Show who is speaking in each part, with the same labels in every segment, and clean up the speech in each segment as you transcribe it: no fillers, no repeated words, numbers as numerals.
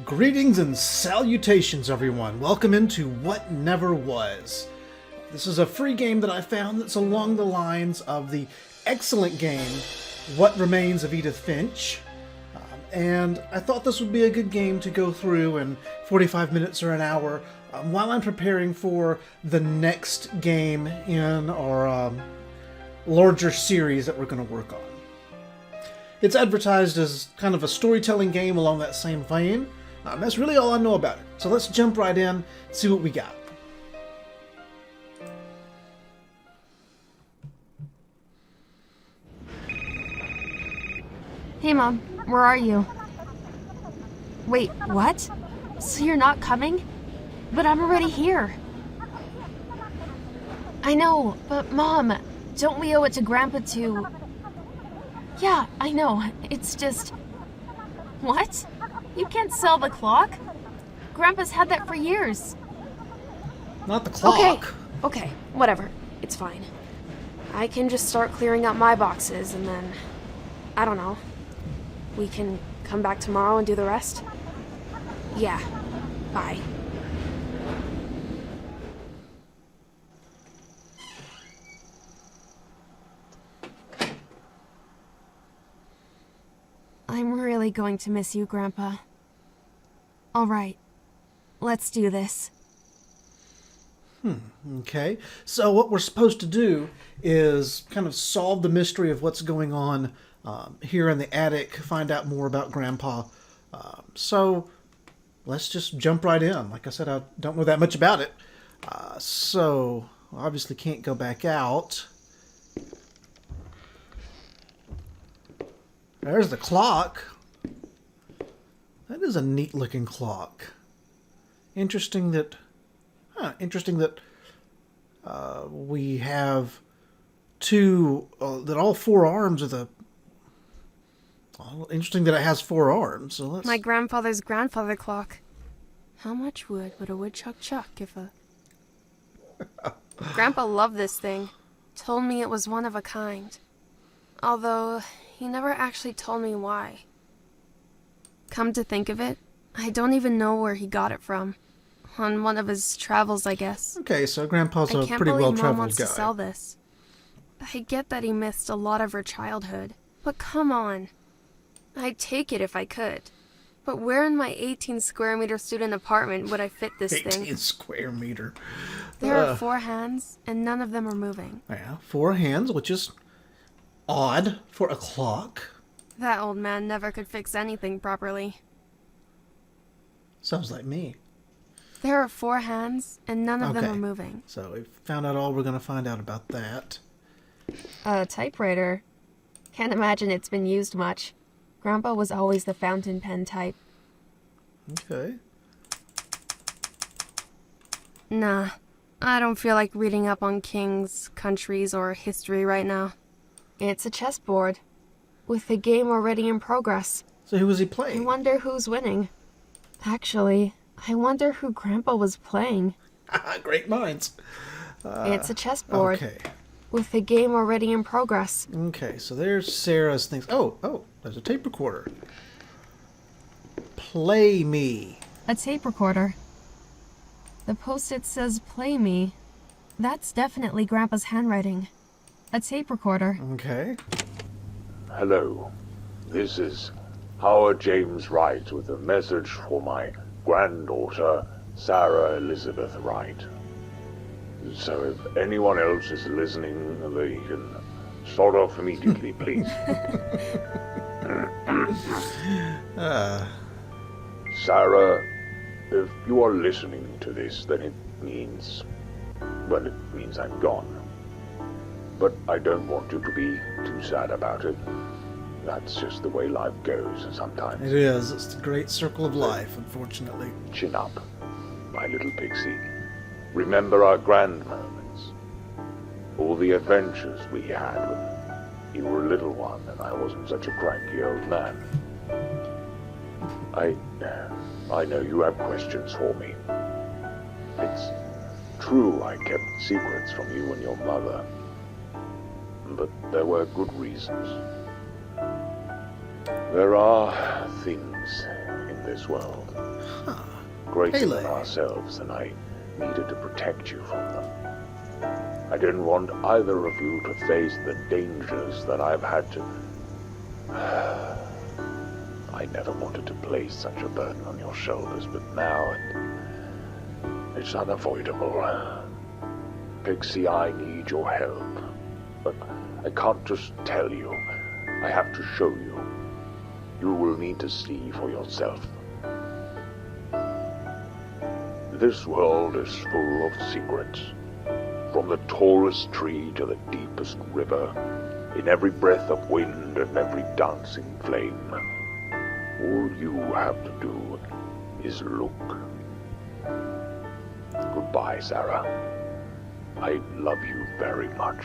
Speaker 1: Greetings and salutations, everyone. Welcome into What Never Was. This is a free game that I found that's along the lines of the excellent game What Remains of Edith Finch. And I thought this would be a good game to go through in 45 minutes or an hour while I'm preparing for the next game in our larger series that we're going to work on. It's advertised as kind of a storytelling game along that same vein. That's really all I know about it. So let's jump right in and see what we got.
Speaker 2: Hey Mom, where are you? Wait, what? So you're not coming? But I'm already here. I know, but Mom, don't we owe it to Grandpa to... Yeah, I know, it's just... What? You can't sell the clock? Grandpa's had that for years.
Speaker 1: Not the clock.
Speaker 2: Okay, whatever. It's fine. I can just start clearing out my boxes and then... I don't know. We can come back tomorrow and do the rest? Yeah. Bye. I'm really going to miss you, Grandpa. All right. Let's do this.
Speaker 1: Okay, so what we're supposed to do is kind of solve the mystery of what's going on here in the attic, find out more about Grandpa. So let's just jump right in. Like I said, I don't know that much about it. So obviously can't go back out. There's the clock. That is a neat looking clock. Interesting that we have two, that all four arms are the... interesting that it has four arms. So let's...
Speaker 2: My grandfather's grandfather clock. How much wood would a woodchuck chuck if a... Grandpa loved this thing. Told me it was one of a kind. Although, he never actually told me why. Come to think of it, I don't even know where he got it from. On one of his travels, I guess.
Speaker 1: Okay, so Grandpa's a pretty well-traveled guy.
Speaker 2: I can't believe Mom wants to sell this. I get that he missed a lot of her childhood, but come on. I'd take it if I could. But where in my 18 square meter student apartment would I fit this
Speaker 1: 18
Speaker 2: thing?
Speaker 1: 18 square meter.
Speaker 2: There are four hands, and none of them are moving.
Speaker 1: Yeah, four hands, which is odd for a clock.
Speaker 2: That old man never could fix anything properly.
Speaker 1: Sounds like me.
Speaker 2: There are four hands, and none of them are moving.
Speaker 1: So we found out all we're going to find out about that.
Speaker 2: A typewriter. Can't imagine it's been used much. Grandpa was always the fountain pen type.
Speaker 1: Okay.
Speaker 2: Nah, I don't feel like reading up on kings, countries, or history right now. It's a chessboard, with the game already in progress.
Speaker 1: So who was he playing?
Speaker 2: I wonder who's winning. Actually, I wonder who Grandpa was playing.
Speaker 1: Great minds.
Speaker 2: It's a chessboard.
Speaker 1: Okay.
Speaker 2: With the game already in progress.
Speaker 1: Okay, so there's Sarah's things. Oh, there's a tape recorder. Play me.
Speaker 2: A tape recorder. The post-it says play me. That's definitely Grandpa's handwriting. A tape recorder.
Speaker 1: Okay.
Speaker 3: Hello. This is Howard James Wright with a message for my granddaughter, Sarah Elizabeth Wright. So if anyone else is listening, they can start off immediately, please. Sarah, if you are listening to this, then it means I'm gone. But I don't want you to be too sad about it. That's just the way life goes sometimes.
Speaker 1: It is. It's the great circle of life, unfortunately.
Speaker 3: Chin up, my little pixie. Remember our grand moments. All the adventures we had when you were a little one and I wasn't such a cranky old man. I know you have questions for me. It's true I kept secrets from you and your mother. But there were good reasons. There are things in in this world.
Speaker 1: Huh.
Speaker 3: Greater
Speaker 1: Pele.
Speaker 3: than ourselves, and I needed to protect you from them. I didn't want either of you to face the dangers that I've had to... I never wanted to place such a burden on your shoulders, but now it's unavoidable. Pixie, I need your help. But I can't just tell you. I have to show you. You will need to see for yourself. This world is full of secrets. From the tallest tree to the deepest river, in every breath of wind and every dancing flame. All you have to do is look. Goodbye, Sarah. I love you very much.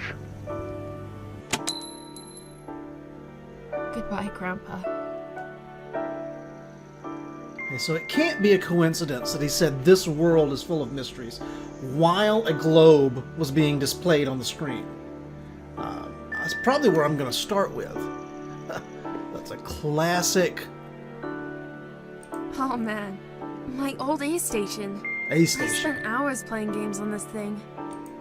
Speaker 2: Goodbye, Grandpa.
Speaker 1: Okay, so it can't be a coincidence that he said this world is full of mysteries while a globe was being displayed on the screen. That's probably where I'm going to start with. That's a classic
Speaker 2: Oh man, my old A station.
Speaker 1: A
Speaker 2: I
Speaker 1: station.
Speaker 2: spent hours playing games on this thing.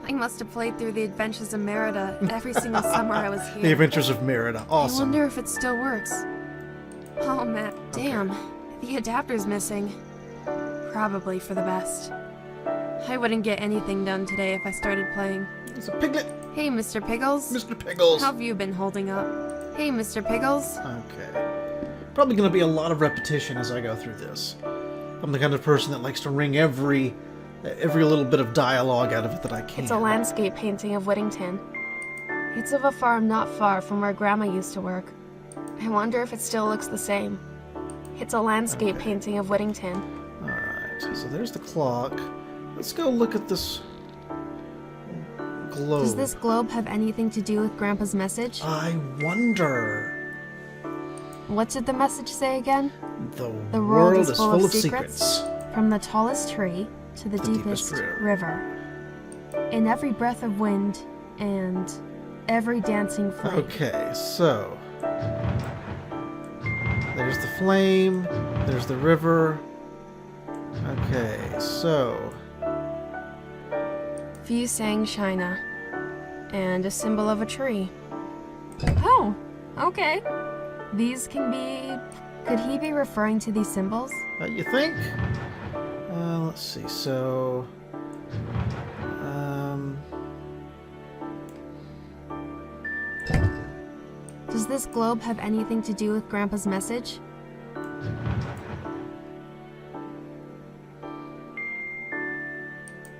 Speaker 2: I must have played through the Adventures of Merida every single summer I was here.
Speaker 1: The Adventures of Merida.
Speaker 2: I
Speaker 1: Awesome.
Speaker 2: wonder if it still works. Oh man, damn. The adapter's missing. Probably for the best. I wouldn't get anything done today if I started playing.
Speaker 1: It's a piglet.
Speaker 2: Hey, Mr. Piggles.
Speaker 1: Mr. Piggles.
Speaker 2: How have you been holding up? Hey, Mr. Piggles.
Speaker 1: Okay. Probably going to be a lot of repetition as I go through this. I'm the kind of person that likes to wring every little bit of dialogue out of it that I can.
Speaker 2: It's a landscape painting of Whittington. It's of a farm not far from where Grandma used to work. I wonder if it still looks the same. It's a landscape painting of Whittington.
Speaker 1: Alright, so there's the clock. Let's go look at this globe.
Speaker 2: Does this globe have anything to do with Grandpa's message?
Speaker 1: I wonder.
Speaker 2: What did the message say again?
Speaker 1: The
Speaker 2: The
Speaker 1: world is full of secrets.
Speaker 2: From the tallest tree to the deepest river. In every breath of wind and every dancing flame.
Speaker 1: Okay, so there's the flame, there's the river. Okay, so
Speaker 2: Fu Sang China. And a symbol of a tree. Oh, okay. These can be... Could he be referring to these symbols?
Speaker 1: you think? Let's see. So,
Speaker 2: Does this globe have anything to do with Grandpa's message?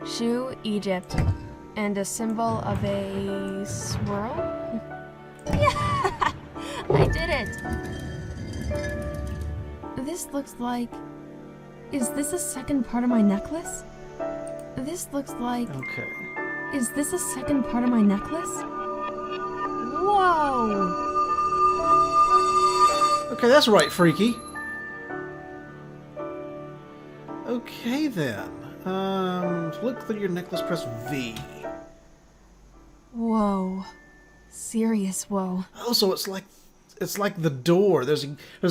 Speaker 2: Shu, Egypt. And a symbol of a swirl? Yeah! I did it! This looks like... Is this a second part of my necklace? This looks like...
Speaker 1: okay.
Speaker 2: Is this a second part of my necklace? Whoa!
Speaker 1: Okay, that's right, freaky. Okay then. Look through your necklace. Press V.
Speaker 2: Whoa. Serious whoa.
Speaker 1: Oh, so it's like the door. There's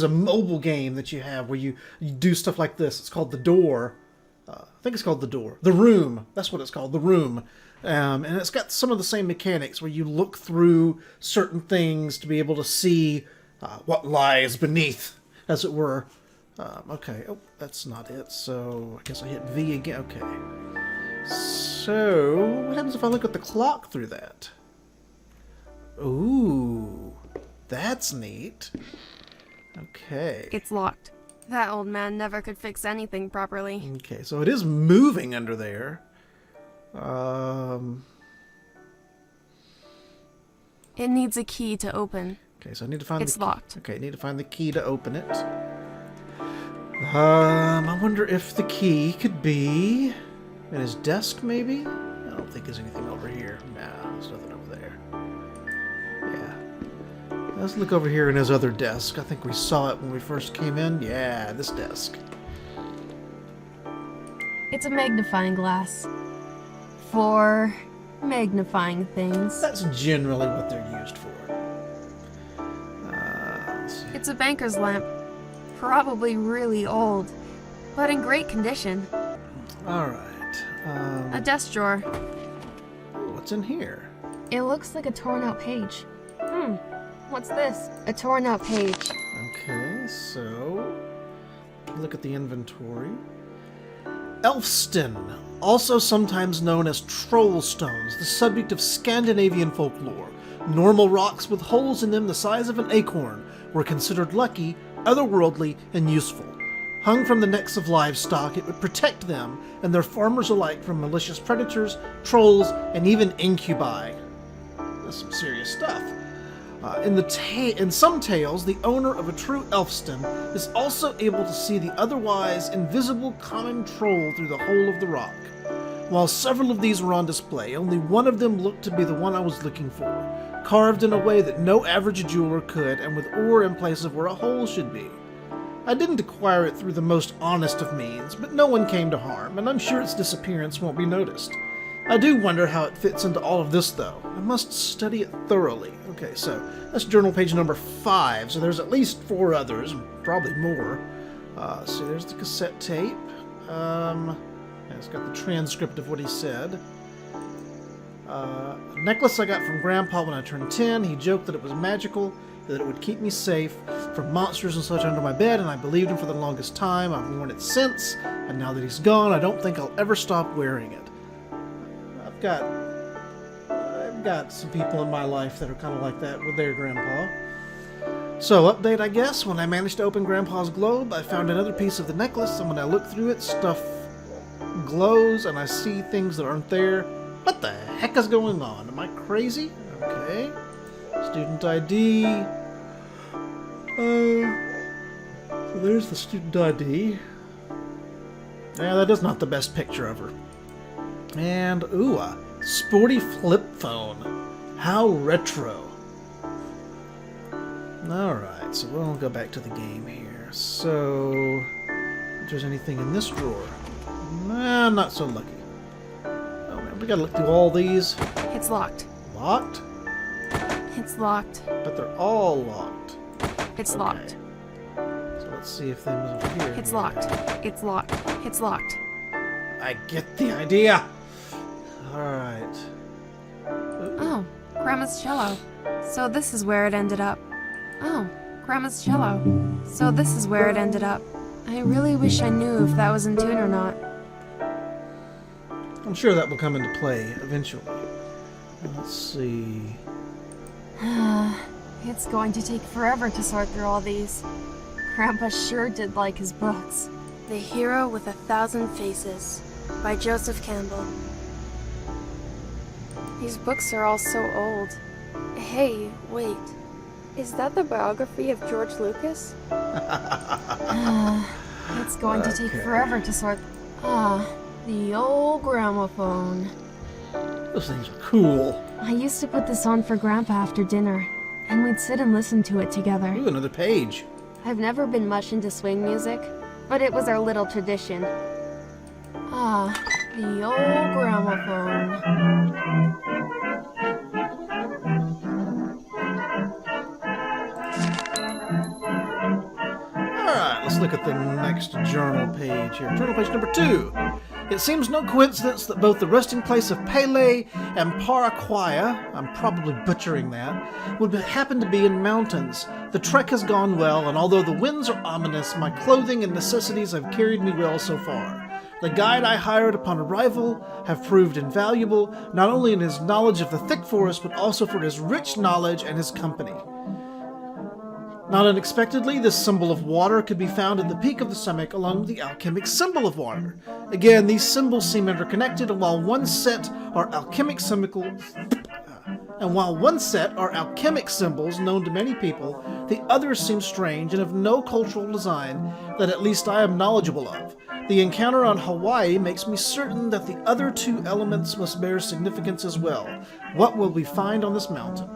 Speaker 1: a mobile game that you have where you do stuff like this. It's called The Door. I think it's called The Door. The Room. That's what it's called. The Room. And it's got some of the same mechanics where you look through certain things to be able to see what lies beneath, as it were. Okay. Oh, that's not it. So I guess I hit V again. Okay. So what happens if I look at the clock through that? Ooh, that's neat. Okay.
Speaker 2: It's locked. That old man never could fix anything properly.
Speaker 1: Okay, so it is moving under there.
Speaker 2: It needs a key to open.
Speaker 1: Okay, so I need to find
Speaker 2: It's locked.
Speaker 1: Okay, I need to find the key to open it. I wonder if the key could be in his desk, maybe? I don't think there's anything over here. No, there's nothing over there. Yeah. Let's look over here in his other desk. I think we saw it when we first came in. Yeah, this desk.
Speaker 2: It's a magnifying glass. For magnifying things.
Speaker 1: That's generally what they're used for. Let's see.
Speaker 2: It's a banker's lamp. Probably really old, but in great condition.
Speaker 1: Alright.
Speaker 2: A desk drawer.
Speaker 1: What's in here?
Speaker 2: It looks like a torn out page. What's this? A torn out page.
Speaker 1: Okay, so look at the inventory. Elfston, also sometimes known as troll stones, the subject of Scandinavian folklore. Normal rocks with holes in them the size of an acorn were considered lucky, otherworldly, and useful. Hung from the necks of livestock, it would protect them and their farmers alike from malicious predators, trolls, and even incubi. That's some serious stuff. In some tales, the owner of a true elfston is also able to see the otherwise invisible common troll through the hole of the rock. While several of these were on display, only one of them looked to be the one I was looking for, carved in a way that no average jeweler could, and with ore in place of where a hole should be. I didn't acquire it through the most honest of means, but no one came to harm, and I'm sure its disappearance won't be noticed. I do wonder how it fits into all of this, though. I must study it thoroughly. Okay, so that's journal page number 5, so there's at least 4 others, probably more. So there's the cassette tape. It's got the transcript of what he said. A necklace I got from Grandpa when I turned 10. He joked that it was magical, that it would keep me safe from monsters and such under my bed, and I believed him for the longest time. I've worn it since, and now that he's gone, I don't think I'll ever stop wearing it. I've got some people in my life that are kind of like that with their grandpa. So, update, I guess. When I managed to open Grandpa's globe, I found another piece of the necklace, and when I look through it, stuff glows, and I see things that aren't there. What the heck is going on? Am I crazy? Okay. Student ID. So there's the student ID. Yeah, that is not the best picture of her. And, ooh, a sporty flip phone. How retro. Alright, so we'll go back to the game here. So, if there's anything in this drawer. Nah, not so lucky. Oh man, we gotta look through all these.
Speaker 2: It's locked.
Speaker 1: Locked?
Speaker 2: It's locked.
Speaker 1: But they're all locked.
Speaker 2: It's
Speaker 1: Okay.
Speaker 2: locked.
Speaker 1: So let's see if things over here.
Speaker 2: It's locked. It's locked. It's locked.
Speaker 1: I get the idea. Alright.
Speaker 2: Oh, Grandma's cello. So this is where it ended up. Oh, Grandma's cello. So this is where it ended up. I really wish I knew if that was in tune or not.
Speaker 1: I'm sure that will come into play eventually. Let's see.
Speaker 2: It's going to take forever to sort through all these. Grandpa sure did like his books. The Hero with 1,000 Faces by Joseph Campbell. These books are all so old. Hey, wait. Is that the biography of George Lucas? It's going to take forever to sort. The old gramophone.
Speaker 1: Those things are cool.
Speaker 2: I used to put this on for Grandpa after dinner, and we'd sit and listen to it together.
Speaker 1: Ooh, another page.
Speaker 2: I've never been much into swing music, but it was our little tradition. The old gramophone.
Speaker 1: Alright, let's look at the next journal page here. Journal page number 2. It seems no coincidence that both the resting place of Pele and Paraquaya, I'm probably butchering that, would happen to be in mountains. The trek has gone well, and although the winds are ominous, my clothing and necessities have carried me well so far. The guide I hired upon arrival have proved invaluable, not only in his knowledge of the thick forest, but also for his rich knowledge and his company. Not unexpectedly, this symbol of water could be found at the peak of the summit along with the alchemic symbol of water. Again, these symbols seem interconnected, and while one set are alchemic symbols known to many people, the others seem strange and of no cultural design that at least I am knowledgeable of. The encounter on Hawaii makes me certain that the other 2 elements must bear significance as well. What will we find on this mountain?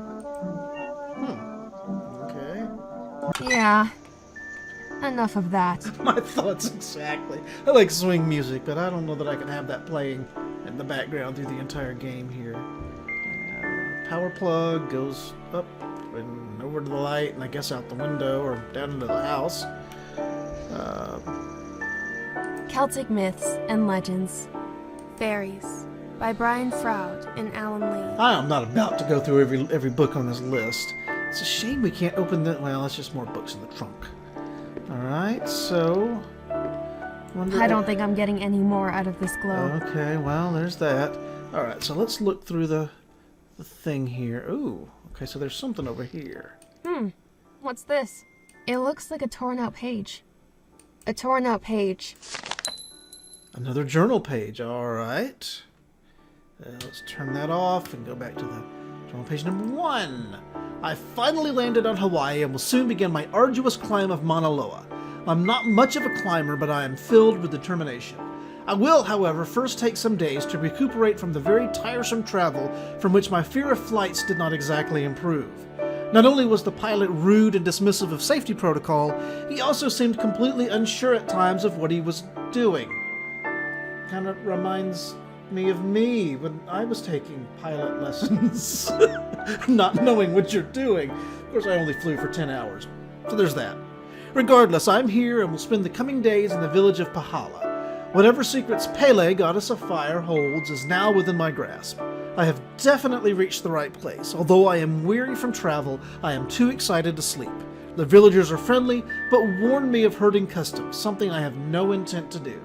Speaker 2: Yeah. Enough of that.
Speaker 1: My thoughts exactly. I like swing music, but I don't know that I can have that playing in the background through the entire game here. Power plug goes up and over to the light, and I guess out the window or down into the house.
Speaker 2: Celtic Myths and Legends. Fairies by Brian Froud and Alan Lee.
Speaker 1: I am not about to go through every book on this list. It's a shame we can't open the... Well, it's just more books in the trunk. Alright, so...
Speaker 2: I don't think I'm getting any more out of this globe.
Speaker 1: Okay, well, there's that. Alright, so let's look through the thing here. Ooh, okay, so there's something over here.
Speaker 2: What's this? It looks like a torn out page. A torn out page.
Speaker 1: Another journal page, alright. Let's turn that off and go back to the journal page number 1. I finally landed on Hawaii and will soon begin my arduous climb of Mauna Loa. I'm not much of a climber, but I am filled with determination. I will, however, first take some days to recuperate from the very tiresome travel from which my fear of flights did not exactly improve. Not only was the pilot rude and dismissive of safety protocol, he also seemed completely unsure at times of what he was doing. Kind of reminds me of me when I was taking pilot lessons, not knowing what you're doing. Of course, I only flew for 10 hours, so there's that. Regardless, I'm here and will spend the coming days in the village of Pahala. Whatever secrets Pele, goddess of fire, holds is now within my grasp. I have definitely reached the right place. Although I am weary from travel, I am too excited to sleep. The villagers are friendly, but warn me of herding customs, something I have no intent to do.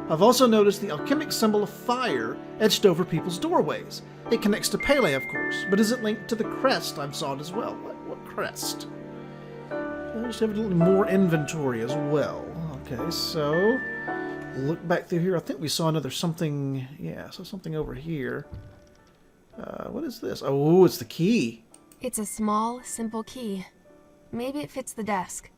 Speaker 1: I've also noticed the alchemic symbol of fire etched over people's doorways. It connects to Pele, of course, but is it linked to the crest I've sought as well? What crest? There's evidently more inventory as well. Okay, so look back through here. I think we saw another something. Yeah, so something over here. What is this? Oh, it's the key.
Speaker 2: It's a small, simple key. Maybe it fits the desk.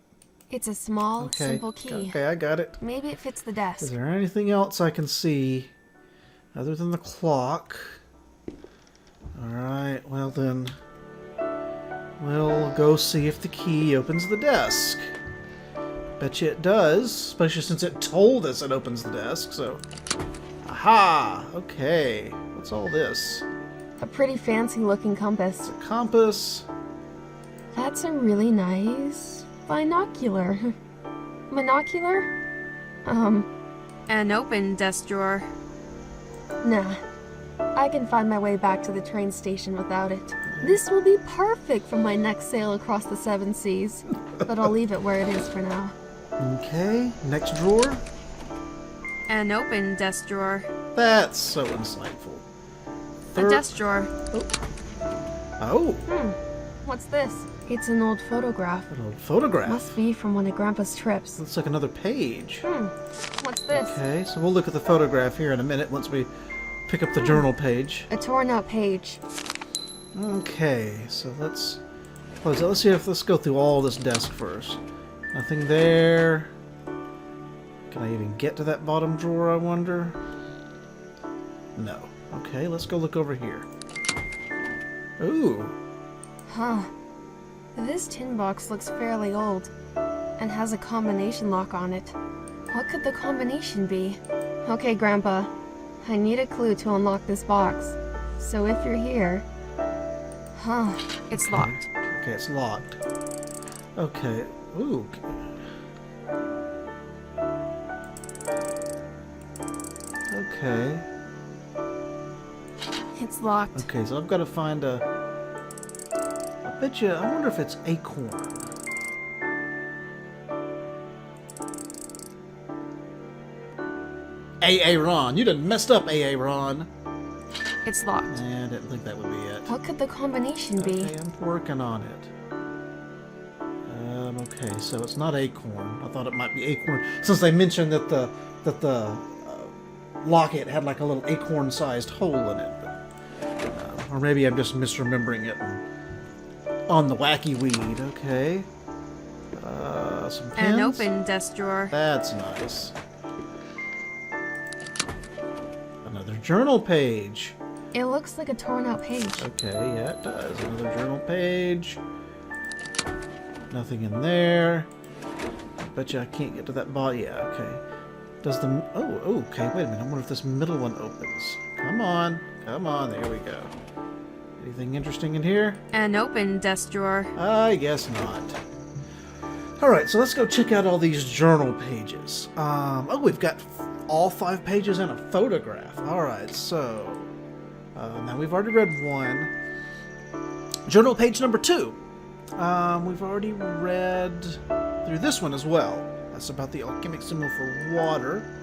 Speaker 2: It's a small, simple key.
Speaker 1: Okay, I got it.
Speaker 2: Maybe it fits the desk.
Speaker 1: Is there anything else I can see other than the clock? Alright, well then, we'll go see if the key opens the desk. Bet you it does, especially since it told us it opens the desk, so... Aha! Okay, what's all this?
Speaker 2: A pretty fancy looking compass.
Speaker 1: It's a compass.
Speaker 2: That's a really nice binocular. Monocular? An open desk drawer. Nah. I can find my way back to the train station without it. This will be perfect for my next sail across the 7 seas. But I'll leave it where it is for now.
Speaker 1: Okay, next drawer.
Speaker 2: An open desk drawer.
Speaker 1: That's so insightful.
Speaker 2: A desk drawer.
Speaker 1: Oh.
Speaker 2: What's this? It's an old photograph.
Speaker 1: An old photograph.
Speaker 2: Must be from one of Grandpa's trips.
Speaker 1: Looks like another page.
Speaker 2: What's this?
Speaker 1: Okay, so we'll look at the photograph here in a minute once we pick up the journal page.
Speaker 2: A torn out page.
Speaker 1: Okay, so let's close it. Let's go through all this desk first. Nothing there. Can I even get to that bottom drawer, I wonder? No. Okay, let's go look over here. Ooh.
Speaker 2: Huh. This tin box looks fairly old, and has a combination lock on it. What could the combination be? Okay, Grandpa. I need a clue to unlock this box. So if you're here... Huh. It's locked.
Speaker 1: Okay, it's locked. Okay. Ooh. Okay.
Speaker 2: It's locked.
Speaker 1: Okay, so I've got to find a... I bet you... I wonder if it's acorn. A.A. Ron. You done messed up, A.A. Ron.
Speaker 2: It's locked.
Speaker 1: I didn't think that would be it.
Speaker 2: What could the combination be?
Speaker 1: Okay, I'm working on it. Okay, so it's not acorn. I thought it might be acorn, since they mentioned that the locket had like a little acorn-sized hole in it. Or maybe I'm just misremembering it. On the wacky weed, okay. Some pens.
Speaker 2: An open desk drawer.
Speaker 1: That's nice. Another journal page.
Speaker 2: It looks like a torn out page.
Speaker 1: Okay, yeah, it does. Another journal page. Nothing in there. I bet you I can't get to that bot. Yeah, okay. Does the... Oh, okay, wait a minute. I wonder if this middle one opens. Come on. Come on. There we go. Anything interesting in here?
Speaker 2: An open desk drawer.
Speaker 1: I guess not. Alright, so let's go check out all these journal pages. Oh, we've got all 5 pages and a photograph. Alright, so... now we've already read 1. Journal page number 2. We've already read through this one as well. That's about the alchemic symbol for water.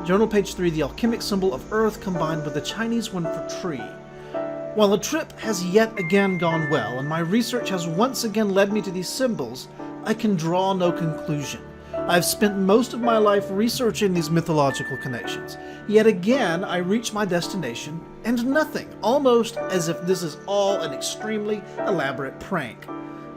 Speaker 1: Journal page 3, the alchemic symbol of earth combined with the Chinese one for tree. While the trip has yet again gone well, and my research has once again led me to these symbols, I can draw no conclusion. I've spent most of my life researching these mythological connections. Yet again, I reach my destination, and nothing, almost as if this is all an extremely elaborate prank.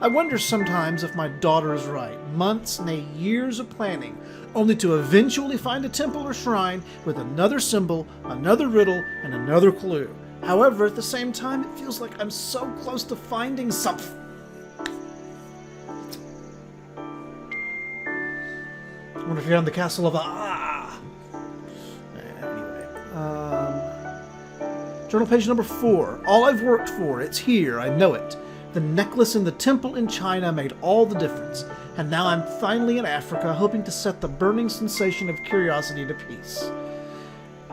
Speaker 1: I wonder sometimes if my daughter is right. Months, nay years of planning, only to eventually find a temple or shrine with another symbol, another riddle, and another clue. However, at the same time, it feels like I'm so close to finding something. I wonder if you're on the castle of Anyway. Journal page number 4. All I've worked for, it's here, I know it. The necklace in the temple in China made all the difference, and now I'm finally in Africa, hoping to set the burning sensation of curiosity to peace.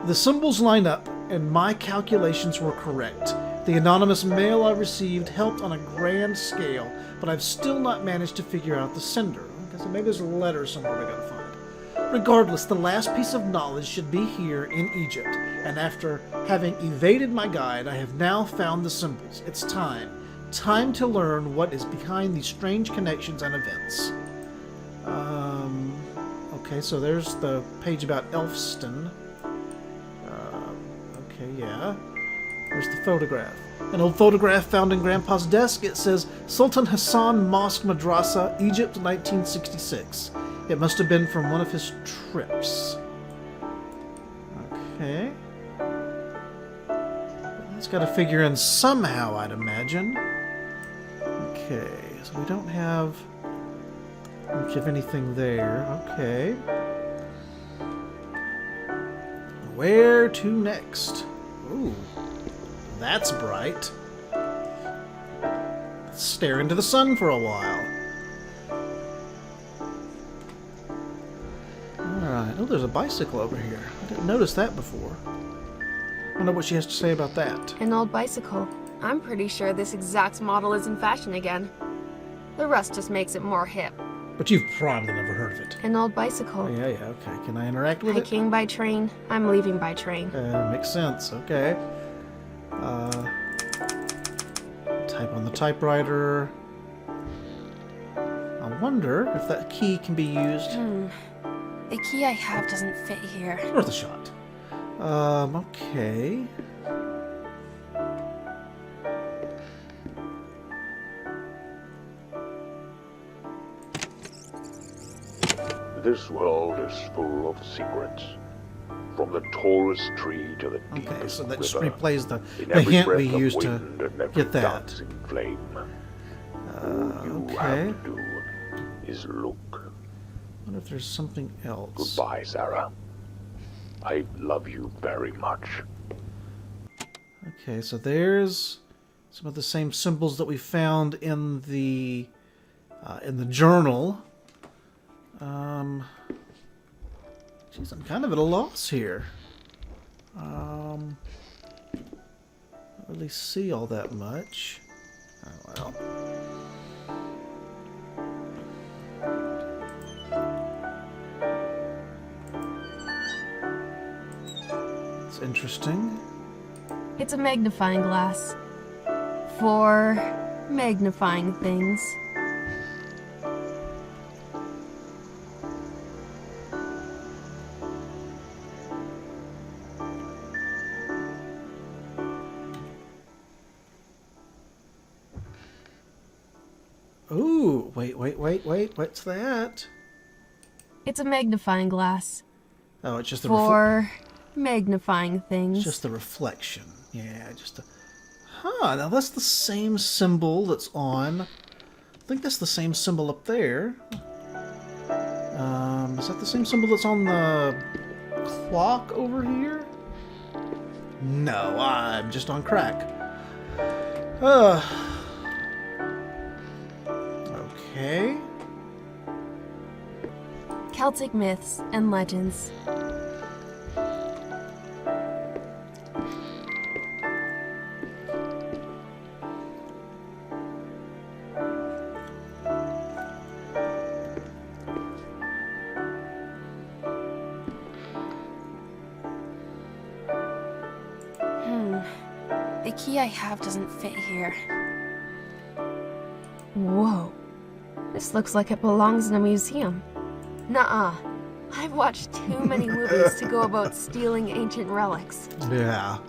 Speaker 1: The symbols line up, and my calculations were correct. The anonymous mail I received helped on a grand scale, but I've still not managed to figure out the sender. Okay, so maybe there's a letter somewhere I gotta find. Regardless, the last piece of knowledge should be here in Egypt, and after having evaded my guide, I have now found the symbols. It's time. Time to learn what is behind these strange connections and events. Okay, so there's the page about Elfston. Okay, yeah. There's the photograph. An old photograph found in Grandpa's desk. It says, Sultan Hassan Mosque Madrasa, Egypt, 1966. It must have been from one of his trips. Okay. That's got to figure in somehow, I'd imagine. Okay, so we don't have much of anything there. Okay. Where to next? Ooh, that's bright. Let's stare into the sun for a while. Alright, oh, there's a bicycle over here. I didn't notice that before. I wonder what she has to say about that.
Speaker 2: An old bicycle. I'm pretty sure this exact model is in fashion again. The rust just makes it more hip.
Speaker 1: But you've probably never heard of it.
Speaker 2: An old bicycle.
Speaker 1: Oh, yeah, okay. Can I interact with it?
Speaker 2: Hiking by train. I'm leaving by train.
Speaker 1: Makes sense. Okay. Type on the typewriter. I wonder if that key can be used.
Speaker 2: The key I have doesn't fit here.
Speaker 1: Worth a shot. Okay.
Speaker 3: This world is full of secrets. From the tallest tree to the deepest
Speaker 1: Okay, so that just
Speaker 3: river,
Speaker 1: replays the
Speaker 3: every
Speaker 1: hint
Speaker 3: breath
Speaker 1: we
Speaker 3: of
Speaker 1: used to
Speaker 3: wind and every
Speaker 1: get that.
Speaker 3: dancing flame. All you
Speaker 1: Okay.
Speaker 3: have to do is look.
Speaker 1: I wonder if there's something else.
Speaker 3: Goodbye, Sarah. I love you very much.
Speaker 1: Okay, so there's some of the same symbols that we found in the journal. Geez, I'm kind of at a loss here. Don't really see all that much. Oh well. It's interesting.
Speaker 2: It's a magnifying glass. For magnifying things.
Speaker 1: Ooh, wait, what's that?
Speaker 2: It's a magnifying glass.
Speaker 1: Oh, it's just the
Speaker 2: For magnifying things.
Speaker 1: It's just the reflection. Yeah, just a... Huh, now that's the same symbol that's on... I think that's the same symbol up there. Is that the same symbol that's on the clock over here? No, I'm just on crack. Okay.
Speaker 2: Celtic myths and legends. The key I have doesn't fit here. Whoa. This looks like it belongs in a museum. Nuh-uh. I've watched too many movies to go about stealing ancient relics.
Speaker 1: Yeah.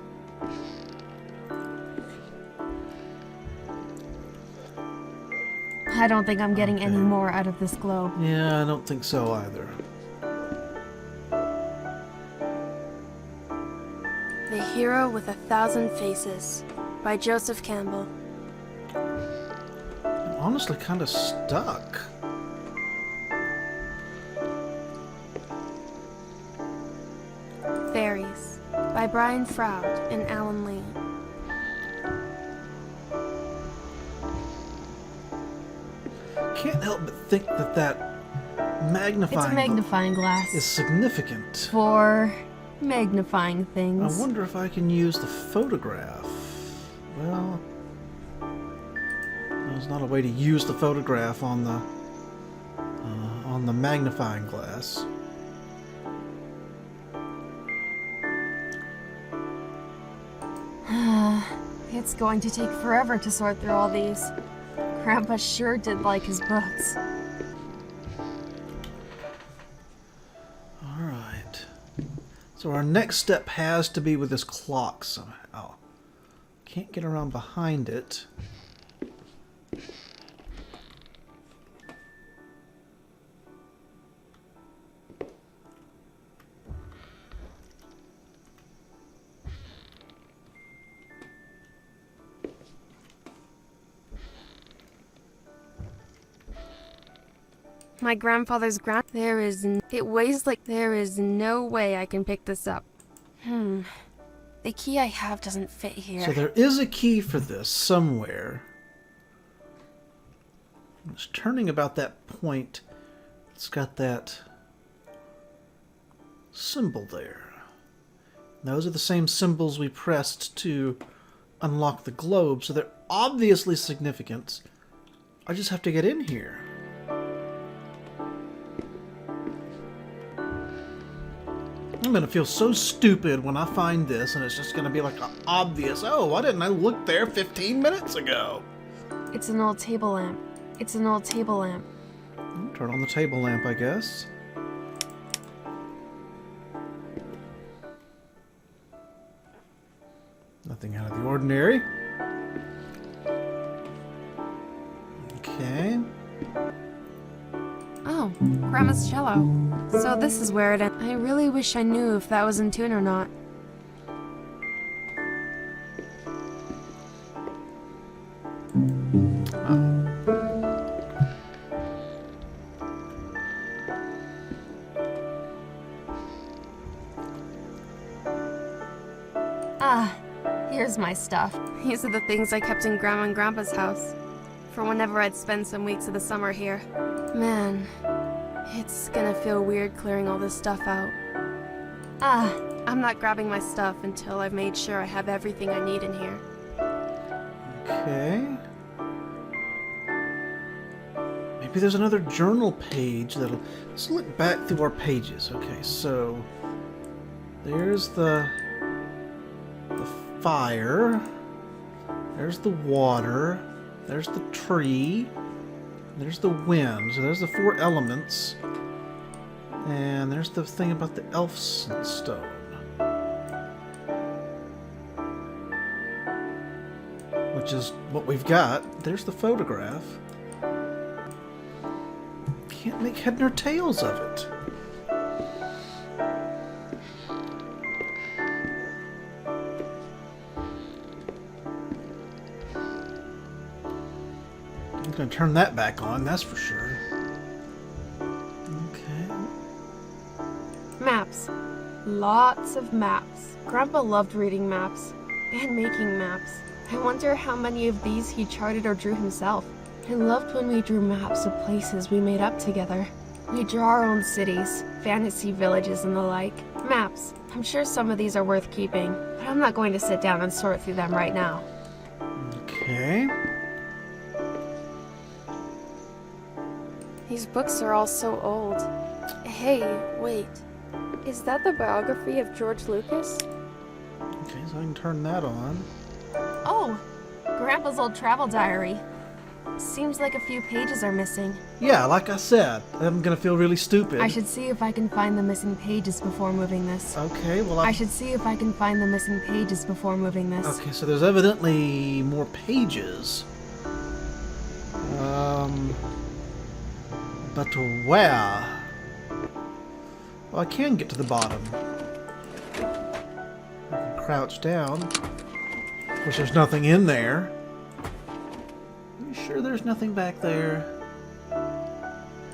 Speaker 2: I don't think I'm getting any more out of this globe.
Speaker 1: Yeah, I don't think so either.
Speaker 2: The Hero with 1,000 Faces by Joseph Campbell.
Speaker 1: I'm honestly kind of stuck.
Speaker 2: Fairies by Brian Froud and Alan Lane.
Speaker 1: Can't help but think that that magnifying
Speaker 2: It's a magnifying glass
Speaker 1: is significant.
Speaker 2: for magnifying things.
Speaker 1: I wonder if I can use the photograph. Well, there's not a way to use the photograph on the magnifying glass.
Speaker 2: It's going to take forever to sort through all these. Grandpa sure did like his books.
Speaker 1: Alright. So our next step has to be with this clock somehow. Can't get around behind it.
Speaker 2: My grandfather's it weighs like there is no way I can pick this up. The key I have doesn't fit here.
Speaker 1: So there is a key for this somewhere. It's turning about that point. It's got that symbol there. Those are the same symbols we pressed to unlock the globe, so they're obviously significant. I just have to get in here. I'm gonna feel so stupid when I find this and it's just gonna be like obvious. Oh, why didn't I look there 15 minutes ago?
Speaker 2: It's an old table lamp. It's an old table lamp.
Speaker 1: Turn on the table lamp, I guess. Nothing out of the ordinary. Okay.
Speaker 2: Oh, Grandma's cello. So this is where it ends. I really wish I knew if that was in tune or not. Here's my stuff. These are the things I kept in Grandma and Grandpa's house for whenever I'd spend some weeks of the summer here. Man, it's gonna feel weird clearing all this stuff out. I'm not grabbing my stuff until I've made sure I have everything I need in here.
Speaker 1: Okay. Maybe there's another journal page that'll... Let's look back through our pages. Okay, so... There's the fire. There's the water. There's the tree. There's the wind. So there's the 4 elements. And there's the thing about the elf stone. Which is what we've got. There's the photograph. Can't make head nor tails of it. I'm gonna turn that back on, that's for sure. Okay.
Speaker 2: Maps. Lots of maps. Grandpa loved reading maps and making maps. I wonder how many of these he charted or drew himself. I loved when we drew maps of places we made up together. We draw our own cities, fantasy villages and the like. Maps. I'm sure some of these are worth keeping, but I'm not going to sit down and sort through them right now.
Speaker 1: Okay.
Speaker 2: These books are all so old. Hey, wait. Is that the biography of George Lucas?
Speaker 1: Okay, so I can turn that on.
Speaker 2: Oh, Grandpa's old travel diary. Seems like a few pages are missing.
Speaker 1: Yeah, like I said, I'm gonna feel really stupid.
Speaker 2: I should see if I can find the missing pages before moving this.
Speaker 1: Okay, well
Speaker 2: I should see if I can find the missing pages before moving this.
Speaker 1: Okay, so there's evidently more pages. But where? Well, I can get to the bottom. I can crouch down. Of course, there's nothing in there. Are you sure there's nothing back there?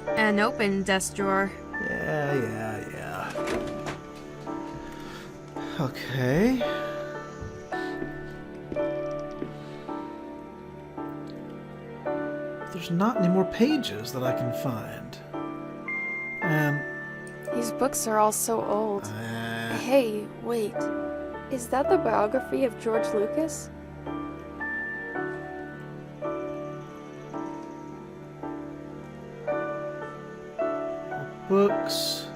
Speaker 2: An open desk drawer.
Speaker 1: Yeah. Okay. There's not any more pages that I can find.
Speaker 2: These books are all so old. Hey, wait. Is that the biography of George Lucas?
Speaker 1: Books.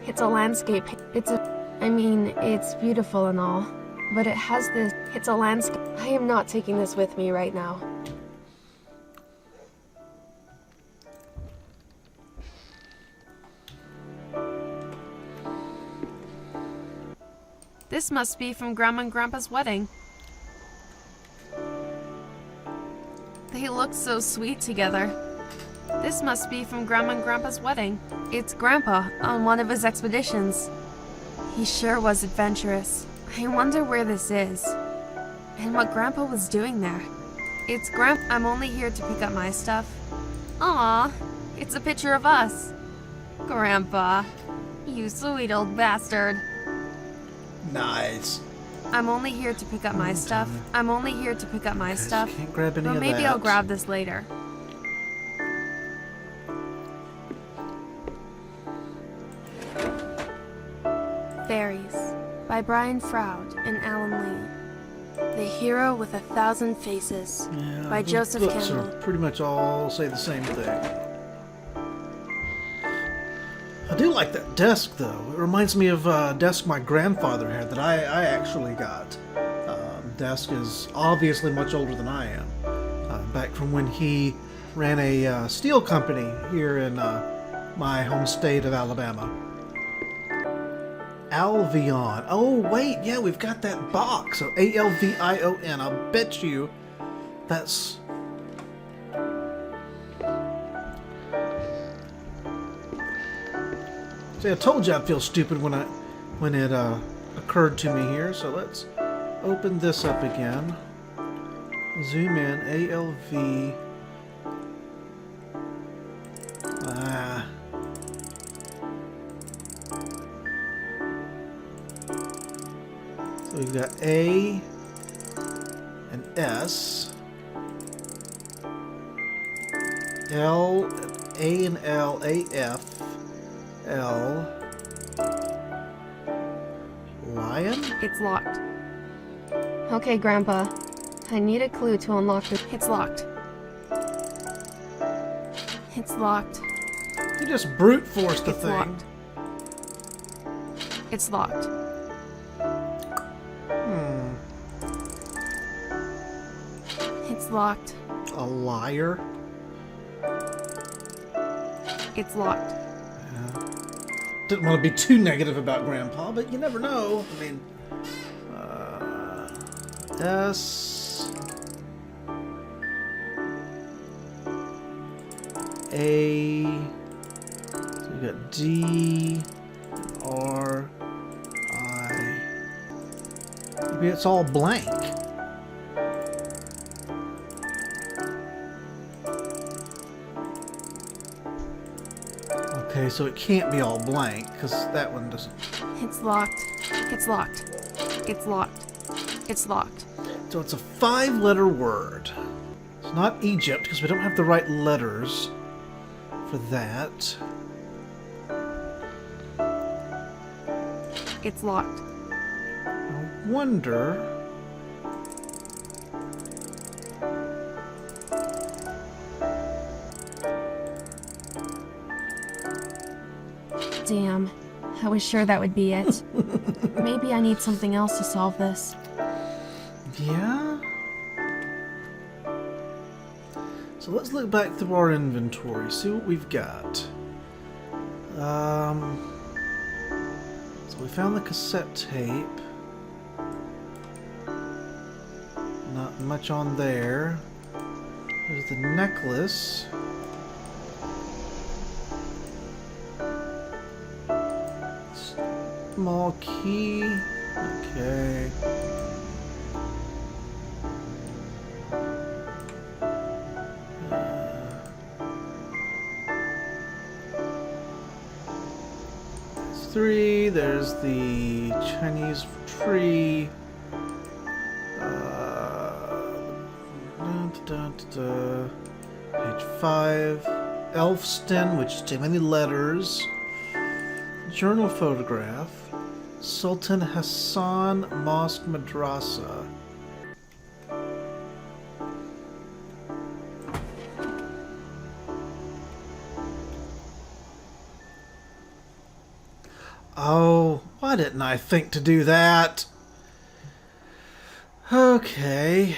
Speaker 2: It's a landscape. It's beautiful and all. But it has this. It's a landscape. I am not taking this with me right now. This must be from Grandma and Grandpa's wedding. They look so sweet together. This must be from Grandma and Grandpa's wedding. It's Grandpa on one of his expeditions. He sure was adventurous. I wonder where this is. And what Grandpa was doing there. It's Grandpa. I'm only here to pick up my stuff. Aw, it's a picture of us. Grandpa, you sweet old bastard.
Speaker 1: Nice.
Speaker 2: I'm only here to pick up my stuff. I'm only here to pick up my stuff.
Speaker 1: Can't grab any
Speaker 2: But
Speaker 1: of
Speaker 2: maybe
Speaker 1: that.
Speaker 2: I'll grab this later. Fairies by Brian Froud and Alan Lee. The Hero with 1,000 Faces
Speaker 1: Yeah,
Speaker 2: by
Speaker 1: those
Speaker 2: Joseph
Speaker 1: books
Speaker 2: Campbell.
Speaker 1: are pretty much all say the same thing. I do like that desk, though. It reminds me of a desk my grandfather had that I actually got. Desk is obviously much older than I am. Back from when he ran a steel company here in my home state of Alabama. Alvion. Oh, wait, yeah, we've got that box. So Alvion. I'll bet you that's... See, I told you I'd feel stupid when it occurred to me here. So let's open this up again. Zoom in. ALV. So we've got A and S. L, A and L, AF. L. Lion?
Speaker 2: It's locked. Okay, Grandpa. I need a clue to unlock the... It's locked. It's locked.
Speaker 1: You just brute force the
Speaker 2: It's
Speaker 1: thing.
Speaker 2: locked. It's locked. It's locked.
Speaker 1: A liar?
Speaker 2: It's locked.
Speaker 1: Didn't want to be too negative about Grandpa, but you never know. I mean, S, A, so we got D, R, I. Maybe it's all blank. Okay, so it can't be all blank, because that one doesn't...
Speaker 2: It's locked. It's locked. It's locked. It's locked.
Speaker 1: So it's a 5-letter word. It's not Egypt, because we don't have the right letters for that.
Speaker 2: It's locked.
Speaker 1: I wonder...
Speaker 2: Damn. I was sure that would be it. Maybe I need something else to solve this.
Speaker 1: Yeah? So let's look back through our inventory, see what we've got. So we found the cassette tape. Not much on there. There's the necklace. Small key. Okay. There's 3. There's the Chinese tree. Page 5. Elfston, which is too many letters. Journal photograph. Sultan Hassan Mosque Madrasa. Oh, why didn't I think to do that? Okay.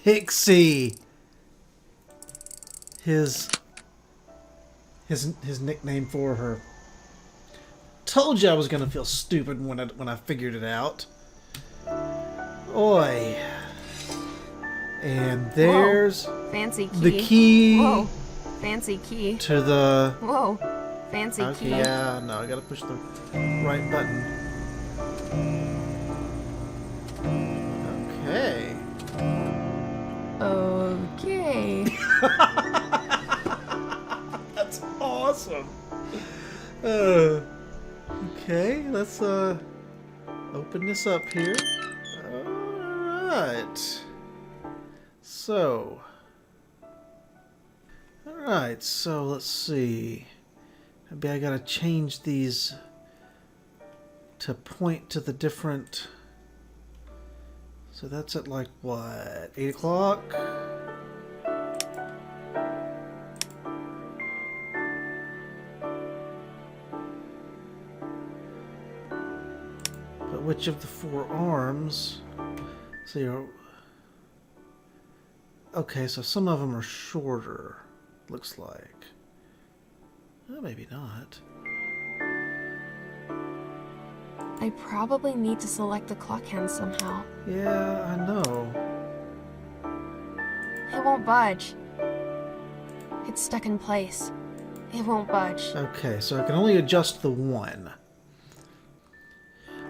Speaker 1: Pixie. His nickname for her. Told you I was gonna feel stupid when I figured it out. Oi. And there's
Speaker 2: Whoa. Fancy key.
Speaker 1: the key.
Speaker 2: Whoa. Fancy key.
Speaker 1: To the...
Speaker 2: Whoa. Fancy
Speaker 1: Okay,
Speaker 2: key.
Speaker 1: yeah, no, I gotta push the right button. Okay.
Speaker 2: Okay.
Speaker 1: That's awesome. Okay, let's open this up here. Alright. So. Alright, so let's see. Maybe I gotta change these to point to the different... So that's at like what? 8 o'clock? But which of the 4 arms? So you're... Okay, so some of them are shorter, looks like. Well, maybe not.
Speaker 2: I probably need to select the clock hand somehow.
Speaker 1: Yeah, I know.
Speaker 2: It won't budge. It's stuck in place. It won't budge.
Speaker 1: Okay, so I can only adjust the one.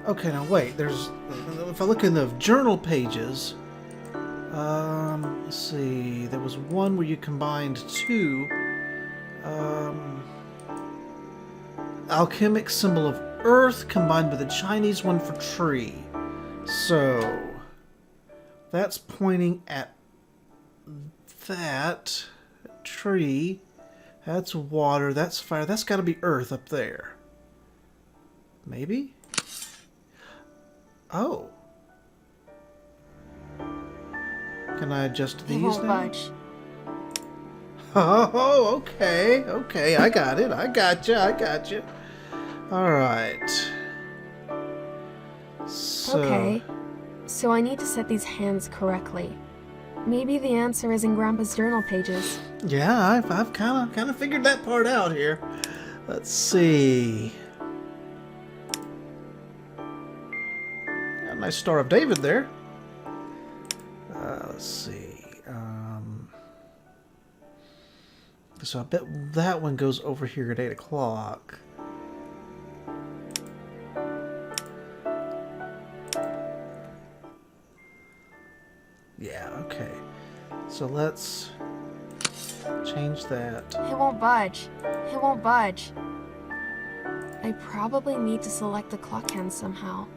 Speaker 1: Okay, now wait, there's... If I look in the journal pages... let's see... There was one where you combined 2... alchemic symbol of earth combined with a Chinese one for tree. So... That's pointing at... that... tree... That's water, that's fire, that's gotta be earth up there. Maybe? Oh. Can I adjust these
Speaker 2: It won't
Speaker 1: now?
Speaker 2: budge.
Speaker 1: Oh, okay, okay, I got it, I got you. Alright. So...
Speaker 2: Okay. So I need to set these hands correctly. Maybe the answer is in Grandpa's journal pages.
Speaker 1: Yeah, I've kind of figured that part out here. Let's see. Got a nice Star of David there. Let's see. So I bet that one goes over here at 8 o'clock. Yeah, okay. So let's change that.
Speaker 2: It won't budge. It won't budge. I probably need to select the clock hands somehow.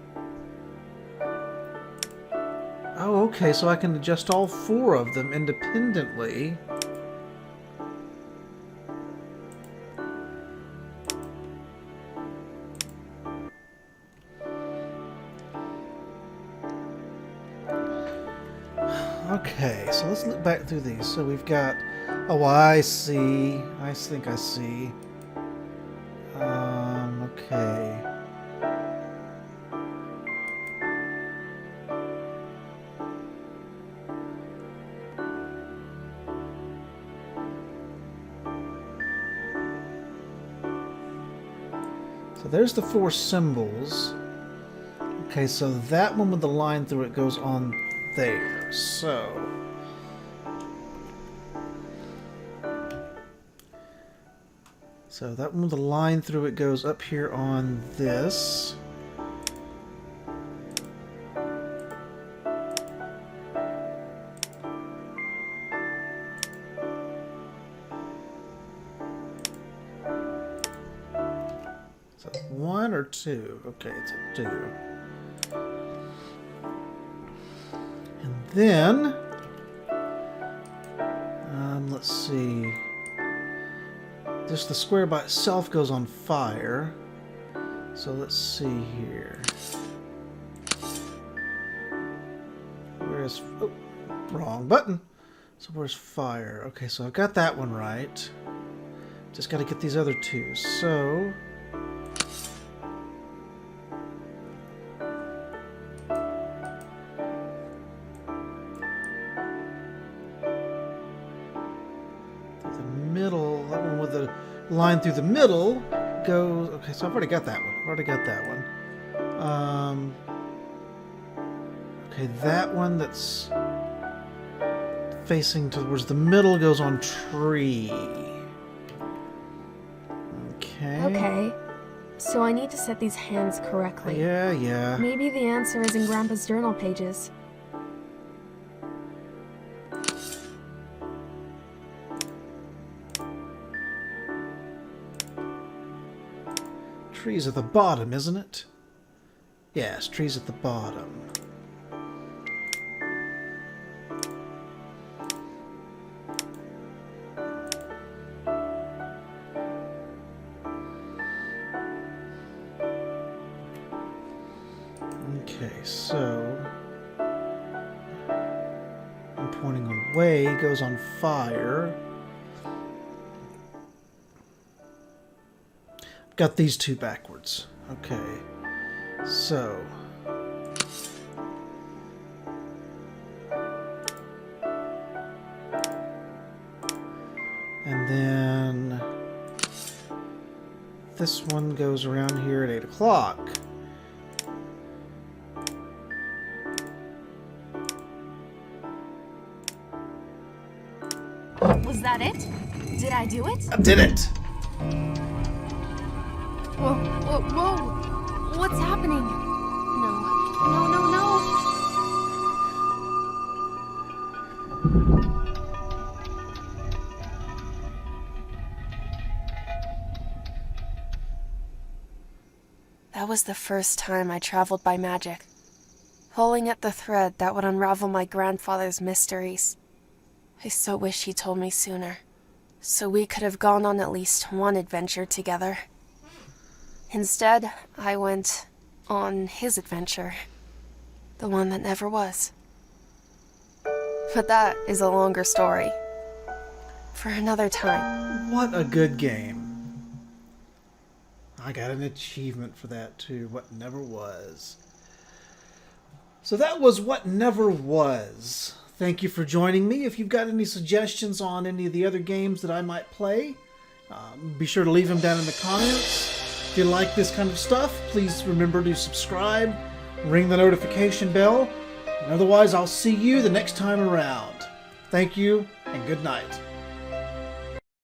Speaker 1: Oh, okay, so I can adjust all 4 of them independently. Okay, so let's look back through these. So we've got... Oh, I see. I think I see. Okay. So there's the 4 symbols. Okay, so that one with the line through it goes on there. So that one with the line through it goes up here on this. So 1 or 2? Okay, it's a 2. And then, let's see. Just the square by itself goes on fire. So let's see here. Where's... Oh, wrong button. So where's fire? Okay, so I've got that one right. Just got to get these other 2. So... middle, that one with the line through the middle goes... Okay, so I've already got that one. Okay, that one that's facing towards the middle goes on tree. Okay.
Speaker 2: Okay, so I need to set these hands correctly.
Speaker 1: Yeah.
Speaker 2: Maybe the answer is in Grandpa's journal pages.
Speaker 1: Trees at the bottom, isn't it? Yes, trees at the bottom. Okay, so I'm pointing away, goes on fire. Got these 2 backwards. Okay. So. And then this one goes around here at 8 o'clock.
Speaker 2: Was that it? Did I do it?
Speaker 1: I did it!
Speaker 2: Whoa. What's happening? No. That was the first time I traveled by magic, pulling at the thread that would unravel my grandfather's mysteries. I so wish he told me sooner, so we could have gone on at least one adventure together. Instead, I went on his adventure, the one that never was. But that is a longer story, for another time.
Speaker 1: What a good game. I got an achievement for that too, What Never Was. So that was What Never Was. Thank you for joining me. If you've got any suggestions on any of the other games that I might play, be sure to leave them down in the comments. If you like this kind of stuff, please remember to subscribe, ring the notification bell, and otherwise I'll see you the next time around. Thank you, and good night.